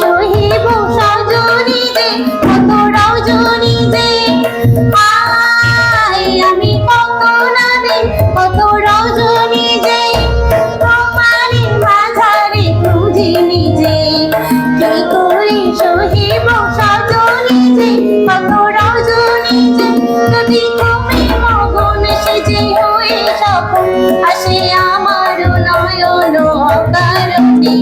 সহিব সজনী যে কত রজনী যে আমি কত না দিন কত রজনী যে তোমারই মাঝারে খুঁজি নিজে কি করে সহিব সজনী যে কত রজনী যে যদি তুমি মগন সেজে হয়ে স্বপ্ন আসে আমার নয়ন অকারণে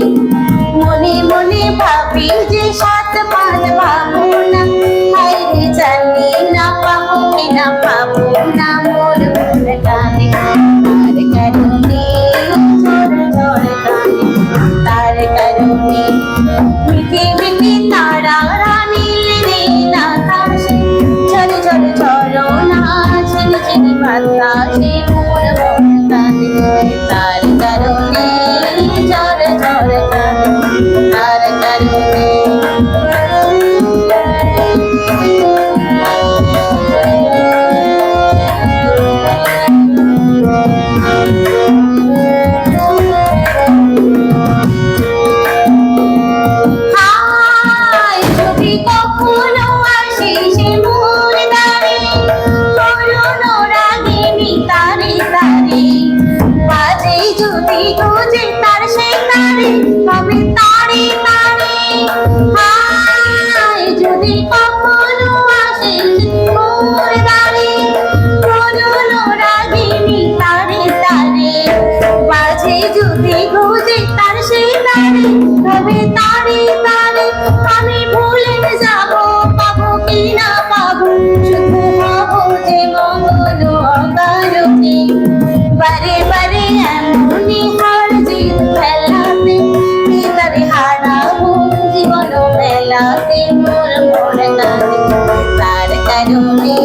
মনে মনে ভাবি যে সাত পাঁচ পাবো না হায়রে জানি না পাবো না পাবো না মোর মন টানে তার কারণে ঝড় ঝড় টানে তার কারণে মিঠে মিঠে তারা নীল নীল আকাশে ঝড় ঝড় ঝরনা ঝিরি ঝিরি বাতাসে মোর মন টানে তার কারণে ঝড় ঝড় টানে তার কারণে যদি কখনো আসে সে মোর দ্বারে করুণ রাগিনী তারে তারে বাজে যদি গুজে তার সেই তারে তবে তারে তারে যদি কখনো আসে সে মোর দ্বারে করুণ রাগিনী তারে তারে বাজে যদি গুজে তার সেই তারে তবে তারে তারে আমি ভুলে যাব পাবো কি না পাবো শুধু হবো যে মঙ্গল অকারণে বারে বারে এমনই হার জিত ফেলাতে কিভাবে হারাবো জীবন মেলাতে মোর মন কাঁদে তার কারণে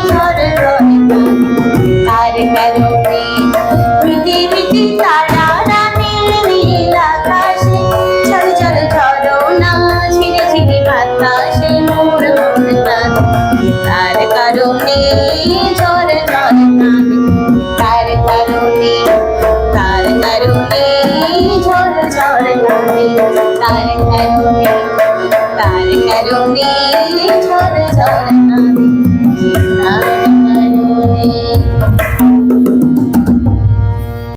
ঝড় ঝড় তার কারণে মিটি মিটি তারা নীল নীল আকাশে ঝড় ঝড় ঝরনা ঝিরি ঝিরি বাতাসে মোর মন কাঁদে তার কারণে ঝড় ঝড় কাঁদে তার কারণে ঝড় ঝড় কাঁদে তার কারণে ঝড় ঝড় কাঁদে